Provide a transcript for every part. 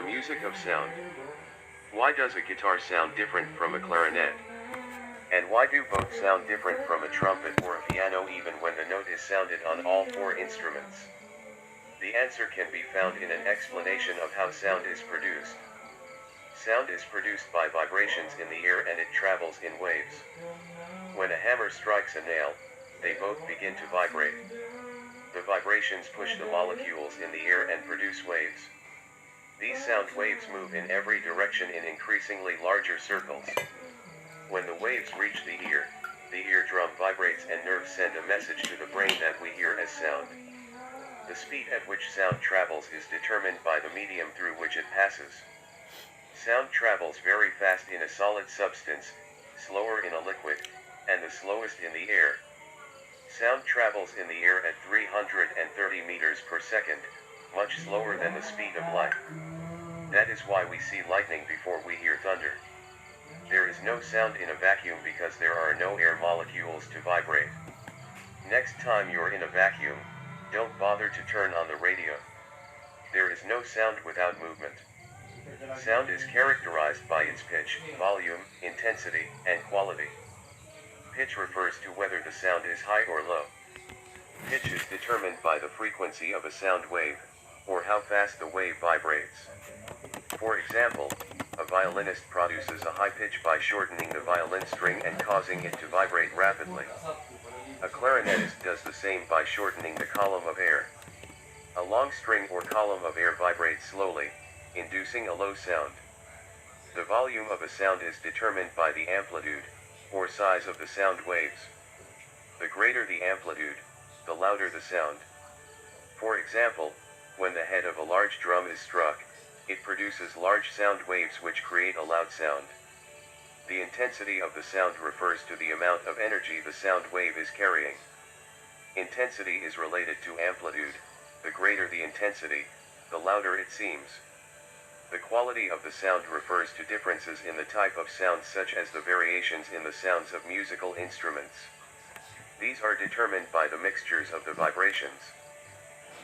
music of sound. Why does a guitar sound different from a clarinet? And why do both sound different from a trumpet or a piano even when the note is sounded on all four instruments? The answer can be found in an explanation of how sound is produced. Sound is produced by vibrations in the air and it travels in waves. When a hammer strikes a nail, they both begin to vibrate. The vibrations push the molecules in the air and produce waves. These sound waves move in every direction in increasingly larger circles. When the waves reach the eardrum vibrates and nerves send a message to the brain that we hear as sound. The speed at which sound travels is determined by the medium through which it passes. Sound travels very fast in a solid substance, slower in a liquid, and the slowest in the air. Sound travels in the air at 330 meters per second, much slower than the speed of light. That is why we see lightning before we hear thunder. There is no sound in a vacuum because there are no air molecules to vibrate. Next time you're in a vacuum, don't bother to turn on the radio. There is no sound without movement. Sound is characterized by its pitch, volume, intensity, and quality. Pitch refers to whether the sound is high or low. Pitch is determined by the frequency of a sound wave, or how fast the wave vibrates. For example, a violinist produces a high pitch by shortening the violin string and causing it to vibrate rapidly. A clarinetist does the same by shortening the column of air. A long string or column of air vibrates slowly, inducing a low sound. The volume of a sound is determined by the amplitude, or size of the sound waves. The greater the amplitude, the louder the sound. For example, when the head of a large drum is struck, it produces large sound waves which create a loud sound. The intensity of the sound refers to the amount of energy the sound wave is carrying. Intensity is related to amplitude. The greater the intensity, the louder it seems. The quality of the sound refers to differences in the type of sound such as the variations in the sounds of musical instruments. These are determined by the mixtures of the vibrations.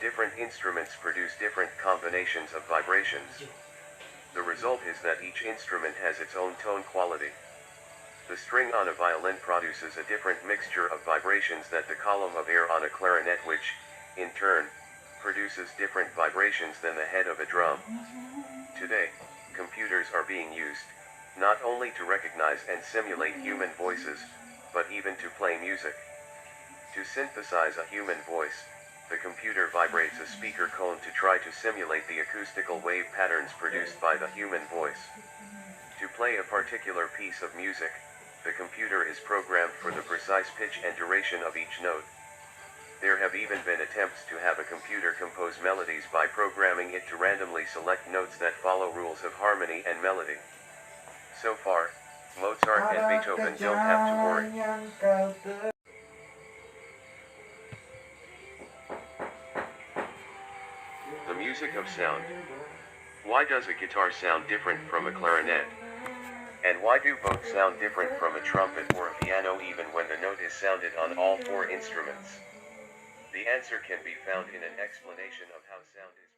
Different instruments produce different combinations of vibrations. The result is that each instrument has its own tone quality. The string on a violin produces a different mixture of vibrations than the column of air on a clarinet, which, in turn, produces different vibrations than the head of a drum. Today, computers are being used, not only to recognize and simulate human voices, but even to play music. To synthesize a human voice, the computer vibrates a speaker cone to try to simulate the acoustical wave patterns produced by the human voice. To play a particular piece of music, the computer is programmed for the precise pitch and duration of each note. There have even been attempts to have a computer compose melodies by programming it to randomly select notes that follow rules of harmony and melody. So far, Mozart and Beethoven don't have to worry. The music of sound. Why does a guitar sound different from a clarinet? And why do both sound different from a trumpet or a piano even when the note is sounded on all four instruments? The answer can be found in an explanation of how sound is